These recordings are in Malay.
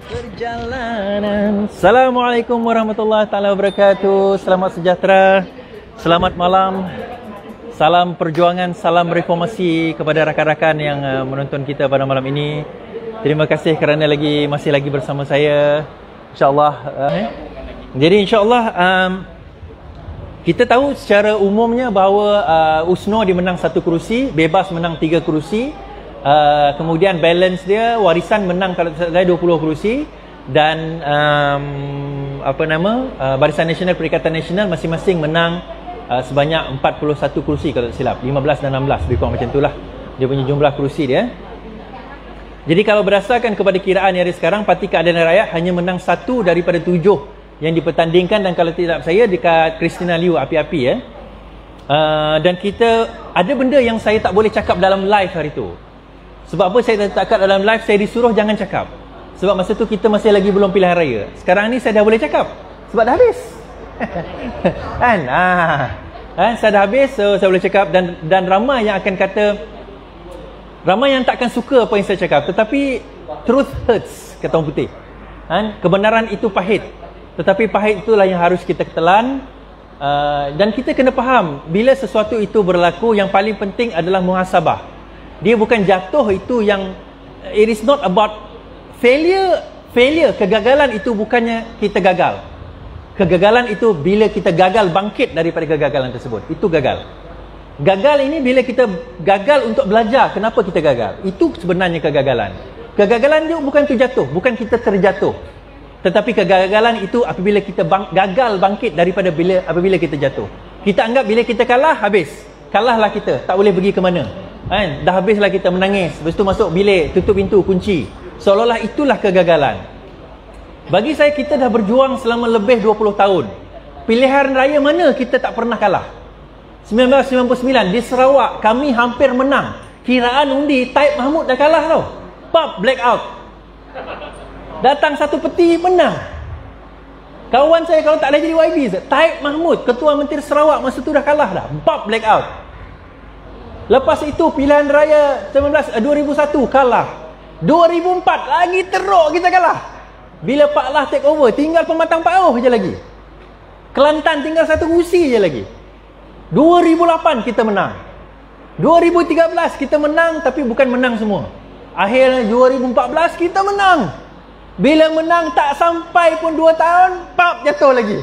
Perjalanan. Assalamualaikum warahmatullahi taala wabarakatuh. Selamat sejahtera. Selamat malam. Salam perjuangan, salam reformasi kepada rakan-rakan yang menonton kita pada malam ini. Terima kasih kerana masih lagi bersama saya. InsyaAllah. Jadi insyaAllah kita tahu secara umumnya bahawa USNO dia menang 1 kerusi, bebas menang 3 kerusi. Kemudian balance dia warisan menang kalau tidak salah 20 kerusi dan Barisan Nasional Perikatan Nasional masing-masing menang sebanyak 41 kerusi kalau tak silap, 15 dan 16 lebih kurang macam itulah dia punya jumlah kerusi dia. Jadi kalau berdasarkan kepada kiraan yang ada sekarang, Parti Keadilan Rakyat hanya menang 1 daripada 7 yang dipertandingkan, dan kalau tidak saya dekat Christina Liu api-api ya. Dan kita ada benda yang saya tak boleh cakap dalam live hari tu. Sebab apa saya tak cakap dalam live? Saya disuruh jangan cakap. Sebab masa tu kita masih lagi belum pilihan raya. Sekarang ni saya dah boleh cakap. Sebab dah habis. Kan? Saya dah habis, so saya boleh cakap. Dan ramai yang akan kata, ramai yang takkan suka apa yang saya cakap. Tetapi truth hurts, kata orang putih. Kebenaran itu pahit. Tetapi pahit itulah yang harus kita telan. Dan kita kena faham, bila sesuatu itu berlaku, yang paling penting adalah muhasabah. Dia bukan jatuh itu yang, it is not about failure. Kegagalan itu bukannya kita gagal. Kegagalan itu bila kita gagal bangkit daripada kegagalan tersebut. Itu gagal. Gagal ini bila kita gagal untuk belajar kenapa kita gagal. Itu sebenarnya kegagalan. Kegagalan itu bukan tu jatuh, bukan kita terjatuh. Tetapi kegagalan itu apabila kita gagal bangkit daripada apabila kita jatuh. Kita anggap bila kita kalah, habis. Kalahlah kita, tak boleh pergi ke mana. Dah habislah kita menangis. Lepas tu masuk bilik, tutup pintu, kunci. Seolah-olah itulah kegagalan. Bagi saya, kita dah berjuang selama lebih 20 tahun. Pilihan raya mana kita tak pernah kalah? 1999 di Sarawak kami hampir menang. Kiraan undi Taib Mahmud dah kalah tau. Pop, blackout. Datang satu peti, menang. Kawan saya kalau tak boleh jadi YB, Taib Mahmud, Ketua Menteri Sarawak masa tu dah kalah dah. Pop, blackout. Lepas itu pilihan raya 2001 kalah. 2004 lagi teruk kita kalah. Bila Pak Lah take over, tinggal Pematang Pauh je lagi. Kelantan tinggal 1 kursi je lagi. 2008 kita menang. 2013 kita menang, tapi bukan menang semua. Akhirnya 2014 kita menang. Bila menang tak sampai pun 2 tahun, pap, jatuh lagi.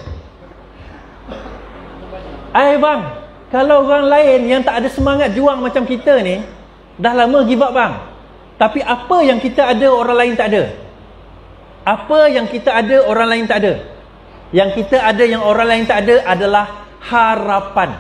Bang, kalau orang lain yang tak ada semangat juang macam kita ni, dah lama give up bang. Tapi apa yang kita ada orang lain tak ada? Apa yang kita ada orang lain tak ada? Yang kita ada yang orang lain tak ada adalah harapan.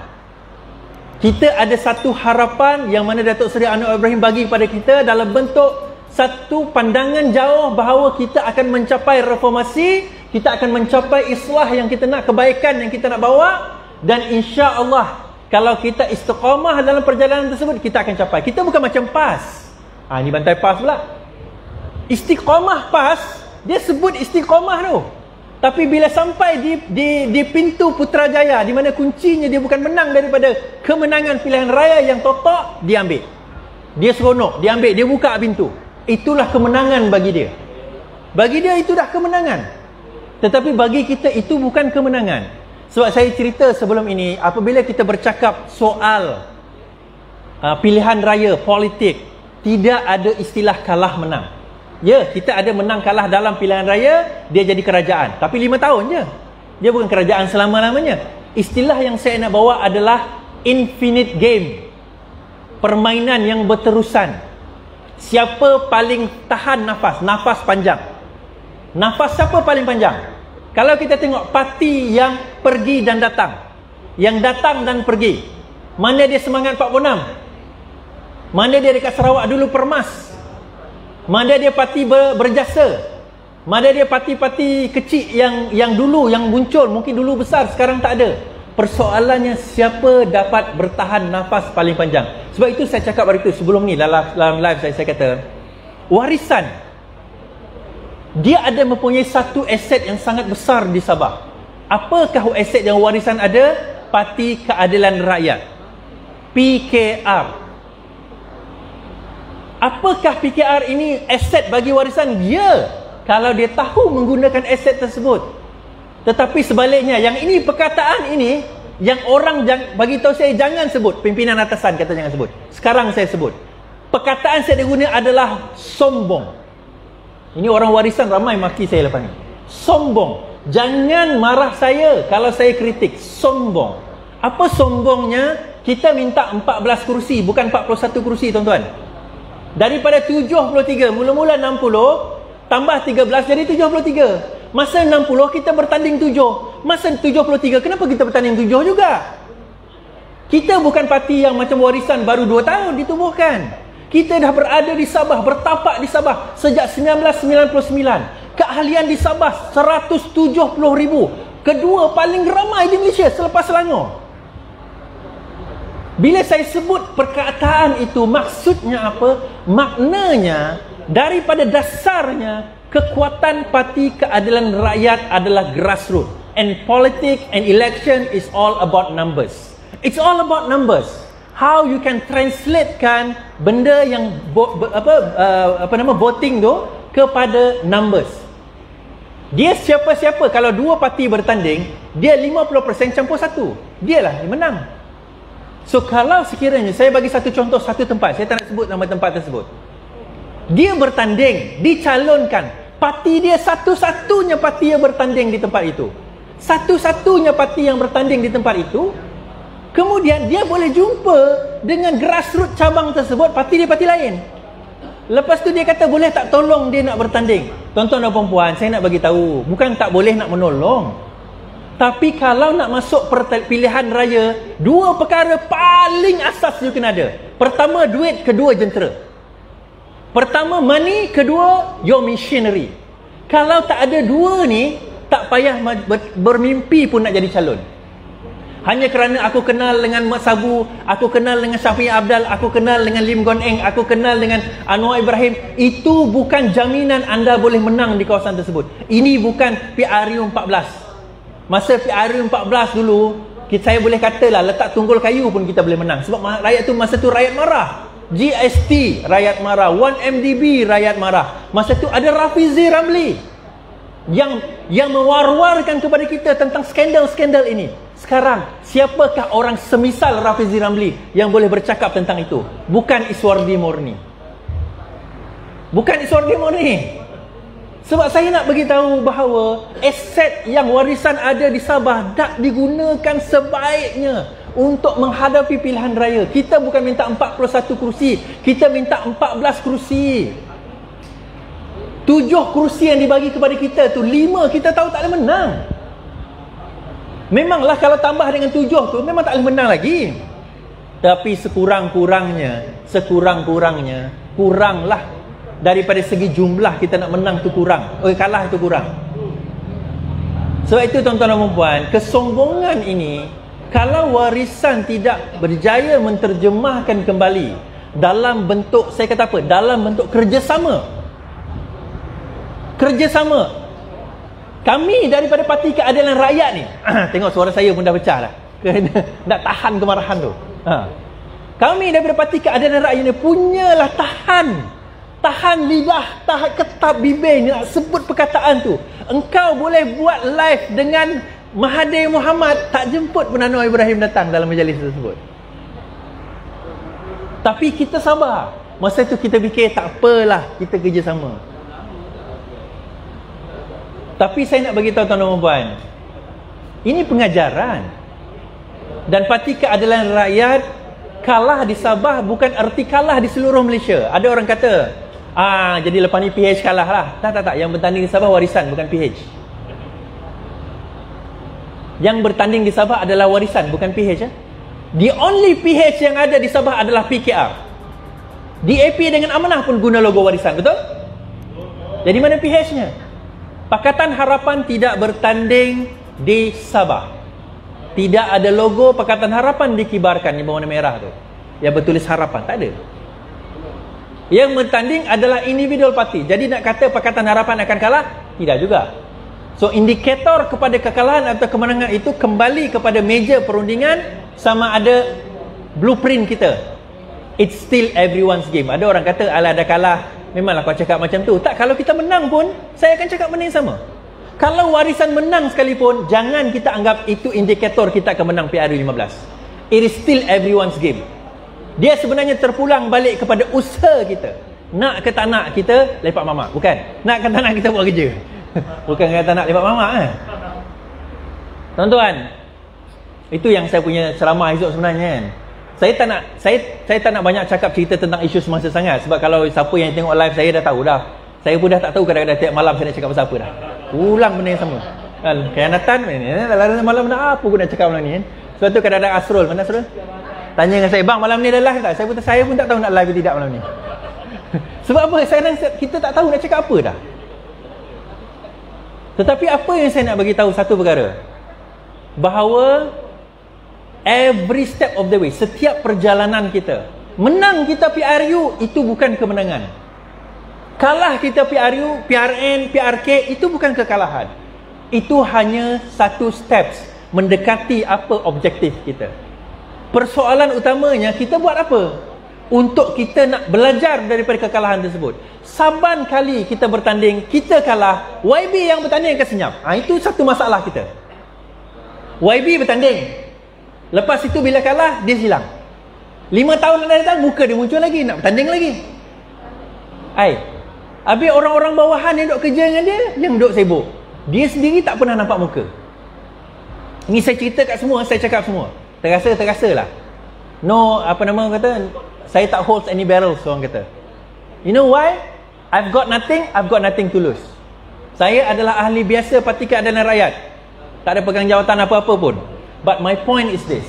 Kita ada satu harapan yang mana Datuk Seri Anwar Ibrahim bagi kepada kita dalam bentuk satu pandangan jauh bahawa kita akan mencapai reformasi, kita akan mencapai islah yang kita nak, kebaikan yang kita nak bawa, dan insya-Allah kalau kita istiqamah dalam perjalanan tersebut, kita akan capai. Kita bukan macam PAS. Ni bantai PAS pula. Istiqamah PAS, dia sebut istiqamah tu. Tapi bila sampai di pintu Putrajaya, di mana kuncinya dia bukan menang daripada kemenangan pilihan raya yang totok, dia ambil. Dia seronok, dia ambil, dia buka pintu. Itulah kemenangan bagi dia. Bagi dia itu dah kemenangan. Tetapi bagi kita itu bukan kemenangan. Sebab saya cerita sebelum ini, apabila kita bercakap soal pilihan raya, politik, tidak ada istilah kalah menang. Ya, kita ada menang kalah dalam pilihan raya, dia jadi kerajaan. Tapi 5 tahun je. Dia bukan kerajaan selama-lamanya. Istilah yang saya nak bawa adalah infinite game. Permainan yang berterusan. Siapa paling tahan nafas? Nafas panjang. Nafas siapa paling panjang? Kalau kita tengok parti yang pergi dan datang, yang datang dan pergi, mana dia semangat 46? Mana dia dekat Sarawak dulu Permas? Mana dia parti berjasa? Mana dia parti-parti kecil yang dulu, yang muncul, mungkin dulu besar, sekarang tak ada. Persoalannya siapa dapat bertahan nafas paling panjang. Sebab itu saya cakap hari itu sebelum ni dalam live saya kata, warisan, dia ada mempunyai satu aset yang sangat besar di Sabah. Apakah aset yang warisan ada? Parti Keadilan Rakyat, PKR. Apakah PKR ini aset bagi warisan? Ya. kalau dia tahu menggunakan aset tersebut. Tetapi sebaliknya, yang ini perkataan ini yang orang bagi tahu saya jangan sebut. Pimpinan atasan kata jangan sebut. Sekarang saya sebut. Perkataan saya guna adalah sombong. Ini orang warisan ramai maki saya lepas ni. Sombong. Jangan marah saya kalau saya kritik. Sombong. Apa sombongnya? Kita minta 14 kursi, bukan 41 kursi, tuan-tuan. Daripada 73, mula-mula 60, tambah 13 jadi 73. Masa 60 kita bertanding 7. Masa 73 kenapa kita bertanding 7 juga? Kita bukan parti yang macam warisan baru 2 tahun ditubuhkan. Kita dah berada di Sabah, bertapak di Sabah sejak 1999. Keahlian di Sabah 170,000. Kedua paling ramai di Malaysia selepas Selangor. Bila saya sebut perkataan itu, maksudnya apa? Maknanya, daripada dasarnya, kekuatan Parti Keadilan Rakyat adalah grassroots. And politics and election is all about numbers. It's all about numbers. How you can translatekan benda yang voting tu kepada numbers. Dia siapa-siapa, kalau dua parti bertanding, dia 50% campur 1. Dialah yang menang. So kalau sekiranya, saya bagi satu contoh satu tempat, saya tak nak sebut nama tempat tersebut. Dia bertanding, dicalonkan. Parti dia satu-satunya parti yang bertanding di tempat itu. Satu-satunya parti yang bertanding di tempat itu. Kemudian dia boleh jumpa dengan grassroots cabang tersebut, parti dia parti lain. Lepas tu dia kata boleh tak tolong dia nak bertanding. Tuan-tuan dan puan-puan, saya nak bagi tahu, bukan tak boleh nak menolong. Tapi kalau nak masuk pilihan raya, dua perkara paling asas you kena ada. Pertama duit, kedua jentera. Pertama money, kedua your machinery. Kalau tak ada dua ni, tak payah bermimpi pun nak jadi calon. Hanya kerana aku kenal dengan Mat Sabu, aku kenal dengan Syafiq Abdal, aku kenal dengan Lim Guan Eng, aku kenal dengan Anwar Ibrahim, itu bukan jaminan anda boleh menang di kawasan tersebut. Ini bukan PRU 14. Masa PRU 14 dulu, saya boleh katalah letak tunggul kayu pun kita boleh menang. Sebab rakyat tu masa tu rakyat marah. GST rakyat marah, 1MDB rakyat marah. Masa tu ada Rafizi Ramli yang mewar-warkan kepada kita tentang skandal-skandal ini. Sekarang, siapakah orang semisal Rafizi Ramli yang boleh bercakap tentang itu? Bukan Iswardi Morni. Bukan Iswardi Morni. Sebab saya nak beritahu bahawa aset yang warisan ada di Sabah tak digunakan sebaiknya untuk menghadapi pilihan raya. Kita bukan minta 41 kursi, kita minta 14 kursi. 7 kursi yang dibagi kepada kita tu, 5 kita tahu tak boleh menang. Memanglah kalau tambah dengan 7 tu memang tak boleh menang lagi. Tapi sekurang-kurangnya, kuranglah. Daripada segi jumlah kita nak menang tu kurang, kalah tu kurang. Sebab itu tuan-tuan dan puan, kesombongan ini, kalau warisan tidak berjaya menterjemahkan kembali dalam bentuk, saya kata apa, dalam bentuk kerjasama. Kami daripada Parti Keadilan Rakyat ni, tengok suara saya pun dah pecah dah. Tak tahan kemarahan tu. Kami daripada Parti Keadilan Rakyat ni punyalah tahan lidah, tahan ketap bibir ni nak sebut perkataan tu. Engkau boleh buat live dengan Mahathir Mohamad, tak jemput pun Anwar Ibrahim datang dalam majlis tersebut. Tapi kita sabar. Masa tu kita fikir tak apalah, kita kerjasama. Tapi saya nak bagi tahu tuan-tuan dan puan, ini pengajaran. Dan Parti Keadilan Rakyat kalah di Sabah bukan arti kalah di seluruh Malaysia. Ada orang kata, jadi lepas ni PH kalah lah. Tak. Yang bertanding di Sabah warisan, bukan PH. Yang bertanding di Sabah adalah warisan, bukan PH. The only PH yang ada di Sabah adalah PKR. DAP dengan Amanah pun guna logo warisan, betul? Jadi mana PH-nya? Pakatan Harapan tidak bertanding di Sabah. Tidak ada logo Pakatan Harapan dikibarkan yang berwarna merah tu, yang bertulis harapan, tak ada. Yang bertanding adalah individual parti. Jadi nak kata Pakatan Harapan akan kalah? Tidak juga. So indikator kepada kekalahan atau kemenangan itu kembali kepada meja perundingan sama ada blueprint kita. It's still everyone's game. Ada orang kata ala dah kalah, memanglah kau cakap macam tu. Tak, kalau kita menang pun, saya akan cakap benda yang sama. Kalau warisan menang sekalipun, jangan kita anggap itu indikator kita akan menang PRU 15. It is still everyone's game. Dia sebenarnya terpulang balik kepada usaha kita. Nak ke tak nak kita lepak mamak? Bukan. Nak ke tak nak kita buat kerja? Bukan kata nak lepak mamak kan? Tuan-tuan, itu yang saya punya ceramah esok sebenarnya kan. Saya tak nak banyak cakap cerita tentang isu semasa sangat. Sebab kalau siapa yang tengok live saya dah tahu dah. Saya pun dah tak tahu kadang-kadang tiap malam saya nak cakap pasal apa dah. Ulang benda yang sama kan? Khianatan ni, malam nak apa aku nak cakap malam ni kan? Sebab tu kadang-kadang Asrul, mana Asrul? Tanya dengan saya, bang malam ni ada live tak? Saya pun tak tahu nak live ke tidak malam ni. Sebab apa? Kita tak tahu nak cakap apa dah. Tetapi apa yang saya nak bagi tahu satu perkara, bahawa every step of the way, setiap perjalanan kita, menang kita PRU itu bukan kemenangan. Kalah kita PRU, PRN, PRK itu bukan kekalahan. Itu hanya satu steps mendekati apa objektif kita. Persoalan utamanya kita buat apa untuk kita nak belajar daripada kekalahan tersebut. Saban kali kita bertanding, kita kalah, YB yang bertanding akan senyap. Itu satu masalah kita. YB bertanding, lepas itu bila kalah, dia hilang. 5 tahun akan datang, muka dia muncul lagi, nak bertanding lagi. Habis orang-orang bawahan yang duk kerja dengan dia, yang duk sibuk, dia sendiri tak pernah nampak muka. Ni saya cerita kat semua, saya cakap semua. Terasa lah. No, apa nama orang kata, saya tak hold any barrels, orang kata. You know why? I've got nothing to lose. Saya adalah ahli biasa Parti Keadilan Rakyat. Tak ada pegang jawatan apa-apa pun. But my point is this.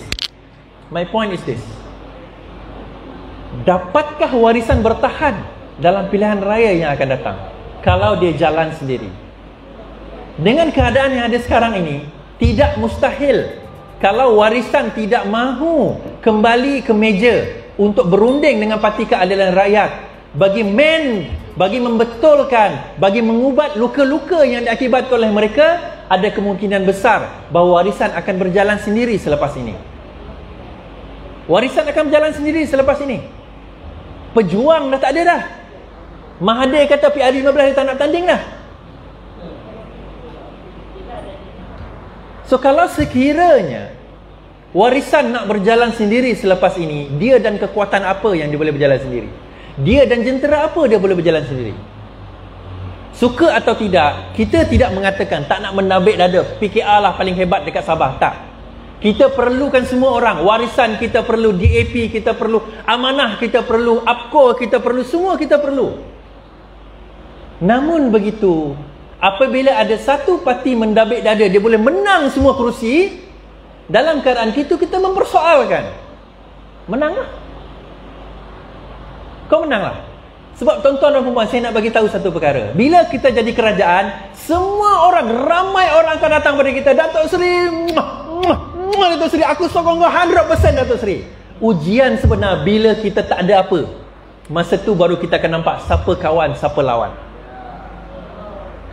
Dapatkah warisan bertahan dalam pilihan raya yang akan datang kalau dia jalan sendiri? Dengan keadaan yang ada sekarang ini, tidak mustahil kalau warisan tidak mahu kembali ke meja untuk berunding dengan Parti Keadilan Rakyat bagi membetulkan, bagi mengubat luka-luka yang diakibatkan oleh mereka, ada kemungkinan besar bahawa warisan akan berjalan sendiri selepas ini. Warisan akan berjalan sendiri selepas ini. Pejuang dah tak ada dah. Mahathir kata PRU 15 dia tak nak tanding dah. So kalau sekiranya warisan nak berjalan sendiri selepas ini, dia dan kekuatan apa yang dia boleh berjalan sendiri? Dia dan jentera apa dia boleh berjalan sendiri? Suka atau tidak, kita tidak mengatakan tak nak menabik dada PKR lah paling hebat dekat Sabah. Tak. Kita perlukan semua orang. Warisan kita perlu, DAP kita perlu, amanah kita perlu, APCO kita perlu, semua kita perlu. Namun begitu, apabila ada satu parti mendabik dada, dia boleh menang semua kerusi, dalam keadaan kita mempersoalkan. Menanglah. Kau menanglah. Sebab tuan-tuan dan puan-puan, saya nak bagi tahu satu perkara. Bila kita jadi kerajaan, semua orang, ramai orang akan datang pada kita. Datuk Seri, Datuk Seri, aku sokong kau 100% Datuk Seri. Ujian sebenar bila kita tak ada apa. Masa tu baru kita akan nampak siapa kawan, siapa lawan.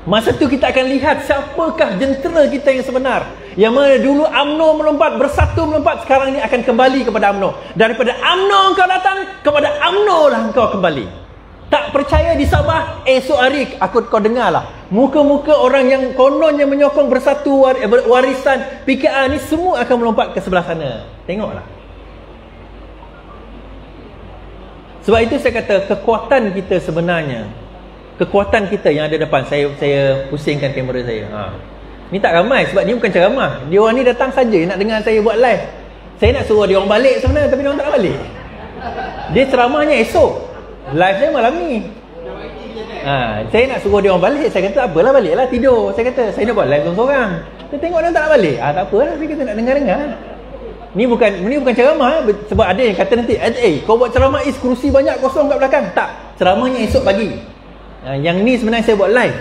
Masa tu kita akan lihat siapakah jentera kita yang sebenar. Yang mana dulu UMNO melompat, bersatu melompat, sekarang ni akan kembali kepada UMNO. Daripada UMNO engkau datang, kepada UMNO lah engkau kembali. Tak percaya di Sabah, esok hari kau dengarlah. Muka-muka orang yang kononnya menyokong bersatu warisan PKR ni semua akan melompat ke sebelah sana. Tengoklah. Sebab itu saya kata kekuatan kita sebenarnya, kekuatan kita yang ada depan. Saya pusingkan kamera saya. Ni tak ramai sebab ni bukan ceramah. Dia orang ni datang saja nak dengar saya buat live. Saya nak suruh dia orang balik sebenarnya, tapi dia orang tak nak balik. Dia ceramahnya esok. Live saya malam ni. Saya nak suruh dia orang balik. Saya kata apalah, baliklah tidur. Saya kata saya nak buat live seorang-seorang. Dia tengok dia tak nak balik. Tak apalah, saya kata nak dengar-dengar. Ni bukan ceramah. Sebab ada yang kata nanti, kau buat ceramah kerusi banyak kosong kat belakang. Tak, ceramahnya esok pagi. Yang ni sebenarnya saya buat live.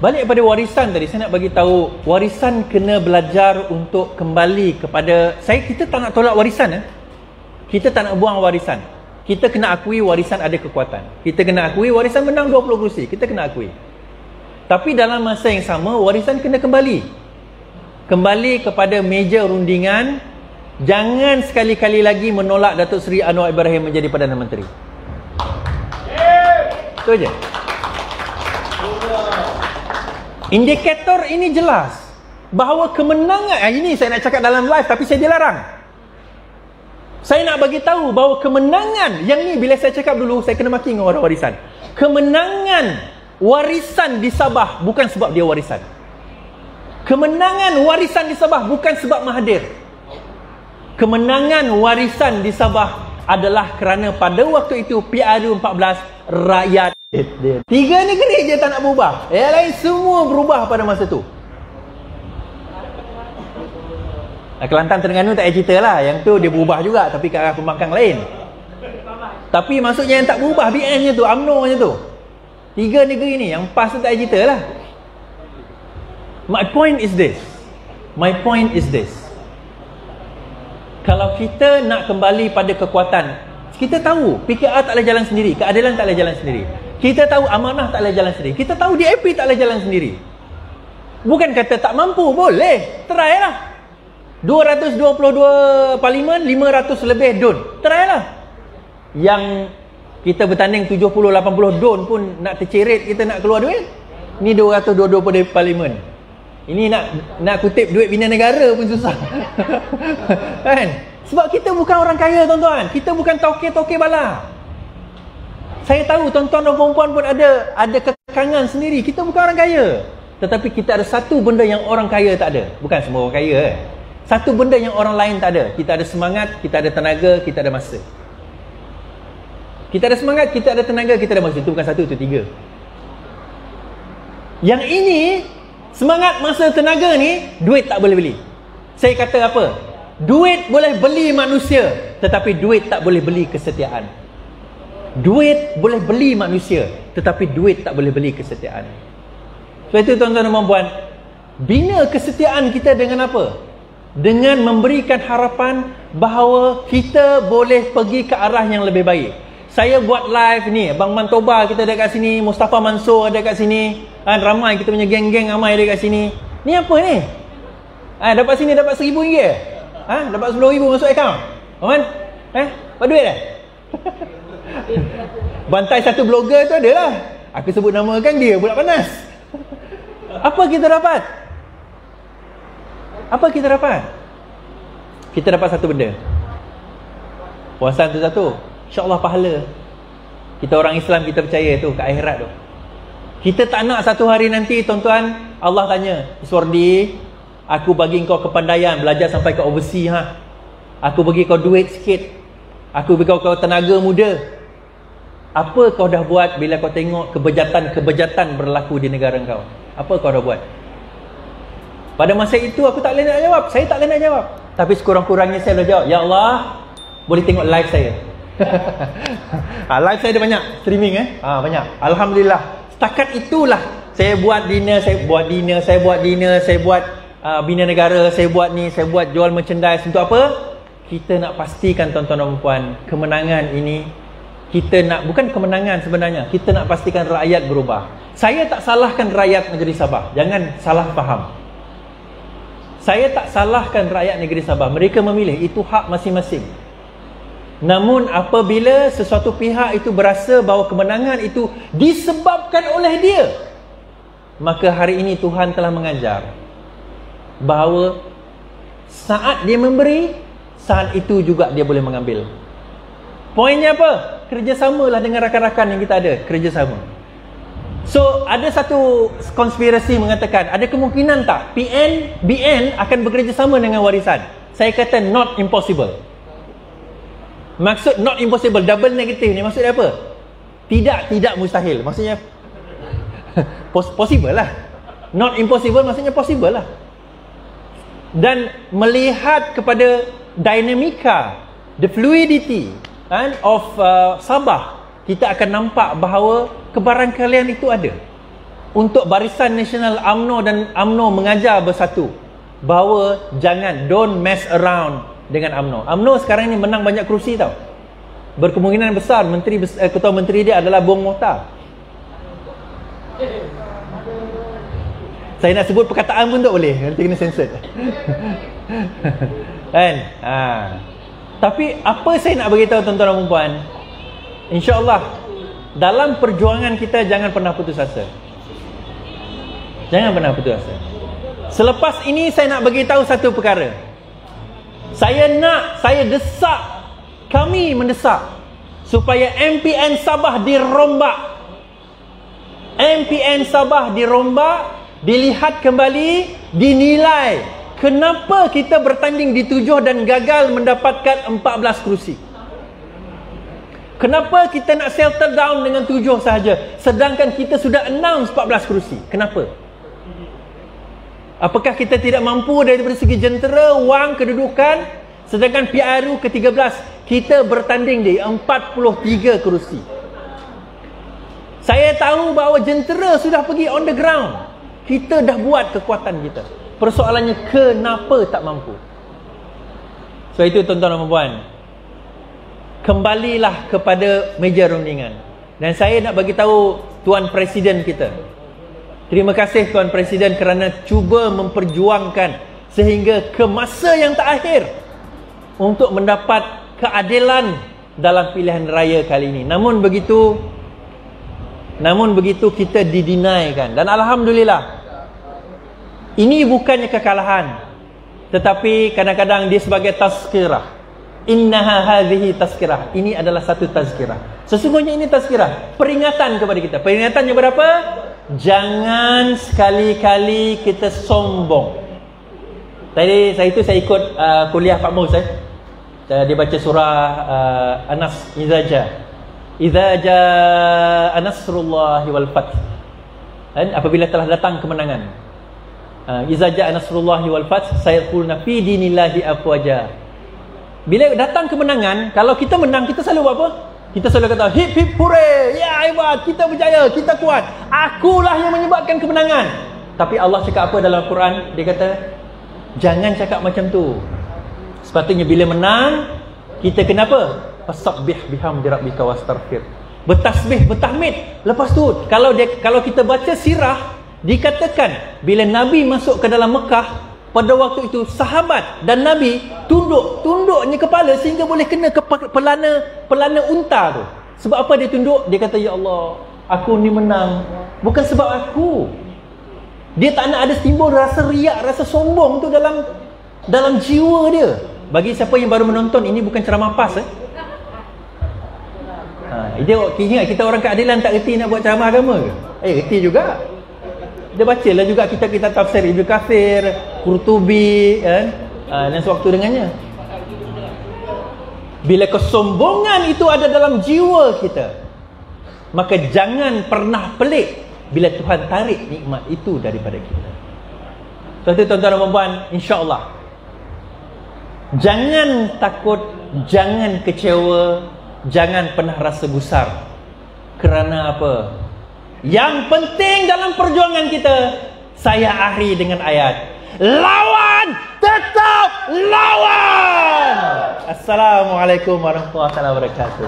Balik pada warisan tadi, saya nak bagi tahu warisan kena belajar untuk kembali kepada kita tak nak tolak warisan. Kita tak nak buang warisan. Kita kena akui warisan ada kekuatan. Kita kena akui warisan menang 20 kerusi. Kita kena akui. Tapi dalam masa yang sama, warisan kena kembali. Kembali kepada meja rundingan. Jangan sekali-kali lagi menolak Datuk Seri Anwar Ibrahim menjadi Perdana Menteri. Itu je. Indikator ini jelas bahawa kemenangan, ini saya nak cakap dalam live tapi saya dilarang. Saya nak bagi tahu bahawa kemenangan yang ni, bila saya cakap dulu saya kena maki dengan orang warisan. Kemenangan warisan di Sabah bukan sebab dia warisan. Kemenangan warisan di Sabah bukan sebab Mahathir. Kemenangan warisan di Sabah adalah kerana pada waktu itu PRU14 rakyat dia. 3 negeri je tak nak berubah. Yang lain semua berubah pada masa tu. Kelantan Terengganu tak payah cerita lah. Yang tu dia berubah juga tapi ke arah pembangkang lain. Tapi maksudnya yang tak berubah BN je tu, UMNO je tu. 3 negeri ni yang PAS tu tak payah cerita lah. My point is this. Kalau kita nak kembali pada kekuatan, kita tahu PKR tak boleh jalan sendiri, keadilan tak boleh jalan sendiri. Kita tahu amanah tak boleh jalan sendiri. Kita tahu DAP tak boleh jalan sendiri. Bukan kata tak mampu, boleh. Try lah. 222 parlimen, 500 lebih don. Try lah. Yang kita bertanding 70-80 don pun nak terceret, kita nak keluar duit. Ni 222 parlimen. Ini nak kutip duit bina negara pun susah. Kan? Sebab kita bukan orang kaya, tuan-tuan. Kita bukan toke-toke bala. Saya tahu tuan-tuan dan puan-puan pun ada kekangan sendiri. Kita bukan orang kaya. Tetapi kita ada satu benda yang orang kaya tak ada. Bukan semua orang kaya. Satu benda yang orang lain tak ada. Kita ada semangat, kita ada tenaga, kita ada masa. Kita ada semangat, kita ada tenaga, kita ada masa. Itu bukan satu, itu 3. Yang ini, semangat, masa, tenaga ni, duit tak boleh beli. Saya kata apa? Duit boleh beli manusia, tetapi duit tak boleh beli kesetiaan. Duit boleh beli manusia, tetapi duit tak boleh beli kesetiaan. Sebab itu tuan-tuan dan puan-puan, bina kesetiaan kita dengan apa? Dengan memberikan harapan bahawa kita boleh pergi ke arah yang lebih baik. Saya buat live ni, Abang Mantoba kita ada kat sini, Mustafa Mansur ada kat sini, ramai kita punya geng-geng ramai ada kat sini. Ni apa ni? Dapat sini dapat RM1,000 dapat RM10,000 masuk akaun. Aman? Apa duit dah? Bantai satu blogger tu adalah. Aku sebut nama kan dia pula panas. Apa kita dapat? Apa kita dapat? Kita dapat satu benda. Puasan tu satu. InsyaAllah pahala. Kita orang Islam, kita percaya tu, ke akhirat tu. Kita tak nak satu hari nanti, tuan-tuan, Allah tanya, Iswardi, aku bagi kau kepandaian, belajar sampai ke overseas Aku bagi kau duit sikit. Aku bagi kau tenaga muda. Apa kau dah buat bila kau tengok kebejatan berlaku di negara kau? Apa kau dah buat? Pada masa itu aku tak boleh nak jawab. Saya tak boleh nak jawab. Tapi sekurang-kurangnya saya boleh jawab. Ya Allah, boleh tengok live saya. Live saya ada banyak. Streaming banyak. Alhamdulillah. Setakat itulah saya buat dinner, saya buat bina negara, saya buat ni, saya buat jual merchandise. Untuk apa? Kita nak pastikan tuan-tuan dan puan, kemenangan ini kita nak, bukan kemenangan sebenarnya, kita nak pastikan rakyat berubah. Saya tak salahkan rakyat negeri Sabah, jangan salah faham. Saya tak salahkan rakyat negeri Sabah, mereka memilih, itu hak masing-masing. Namun apabila sesuatu pihak itu berasa bahawa kemenangan itu disebabkan oleh dia, maka hari ini Tuhan telah mengajar bahawa saat dia memberi, saat itu juga dia boleh mengambil. Poinnya apa? Kerjasamalah dengan rakan-rakan yang kita ada. Kerjasama. So, ada satu konspirasi mengatakan, ada kemungkinan tak BN akan bekerjasama dengan warisan? Saya kata not impossible. Maksud not impossible, double negatif ni maksudnya apa? Tidak mustahil. Maksudnya possible lah. Not impossible maksudnya possible lah. Dan melihat kepada dinamika, the fluidity of Sabah, kita akan nampak bahawa kebarangkalian itu ada. Untuk Barisan Nasional UMNO dan UMNO mengajar bersatu bahawa jangan, don't mess around dengan UMNO. UMNO sekarang ni menang banyak kerusi tau. Berkemungkinan besar ketua menteri dia adalah Bong Mokhtar. Saya nak sebut perkataan pun tak boleh, nanti kena censored. Kan? Tapi apa saya nak beritahu tuan-tuan dan puan, InsyaAllah dalam perjuangan kita jangan pernah putus asa. Jangan pernah putus asa. Selepas ini saya nak bagi tahu satu perkara. Saya desak, kami mendesak supaya MPN Sabah dirombak. MPN Sabah dirombak, dilihat kembali, dinilai kenapa kita bertanding di 7 dan gagal mendapatkan 14 kerusi. Kenapa kita nak settle down dengan 7 sahaja sedangkan kita sudah announce 14 kerusi? Kenapa? Apakah kita tidak mampu daripada segi jentera, wang, kedudukan? Sedangkan PRU ke-13 kita bertanding di 43 kerusi. Saya tahu bahawa jentera sudah pergi on the ground. Kita dah buat kekuatan kita. Persoalannya kenapa tak mampu? So itu tuan-tuan dan puan, kembalilah kepada meja rundingan. Dan saya nak bagi tahu Tuan Presiden kita, terima kasih Tuan Presiden kerana cuba memperjuangkan sehingga ke masa yang terakhir untuk mendapat keadilan dalam pilihan raya kali ini. Namun begitu kita didinaikan. Dan alhamdulillah, ini bukannya kekalahan, tetapi kadang-kadang dia sebagai tazkirah. Innaha hadhihi tazkirah. Ini adalah satu tazkirah. Sesungguhnya ini tazkirah, peringatan kepada kita. Peringatannya berapa? Jangan sekali-kali kita sombong. Tadi saya ikut kuliah Pak Mus. Dia baca surah Anas, Idza jaa nasrullahi wal fath. Apabila telah datang kemenangan. Idza jaa nasrullahi wal fath sayaquluna fi dinillahi afwaja. Bila datang kemenangan, kalau kita menang, kita selalu buat apa? Kita selalu kata hip hip hooray, ya hebat, kita berjaya, kita kuat, akulah yang menyebabkan kemenangan. Tapi Allah cakap apa dalam Al-Quran? Dia kata jangan cakap macam tu. Sepatutnya bila menang, kita kenapa? Fasabbih bihamdi rabbika wastaghfir. Bertasbih, bertahmid. Lepas tu kalau kita baca sirah, dikatakan bila Nabi masuk ke dalam Mekah, pada waktu itu sahabat dan Nabi tunduknya kepala sehingga boleh kena ke pelana unta tu. Sebab apa dia tunduk? Dia kata, ya Allah, aku ni menang bukan sebab aku. Dia tak nak ada timbul rasa riak, rasa sombong tu dalam jiwa dia. Bagi siapa yang baru menonton, ini bukan ceramah PAS. Ingat kita orang keadilan tak reti nak buat ceramah agama ke? Reti juga. Dia bacalah juga kitab-kitab tafsir Ibnu Katsir, Qurtubi, dan sewaktu dengannya. Bila kesombongan itu ada dalam jiwa kita, maka jangan pernah pelik bila Tuhan tarik nikmat itu daripada kita. Tuan-tuan dan puan, insya-Allah, jangan takut, jangan kecewa, jangan pernah rasa gusar. Kerana apa? Yang penting dalam perjuangan kita, saya akhiri dengan ayat, lawan, tetap lawan. Assalamualaikum warahmatullahi wabarakatuh.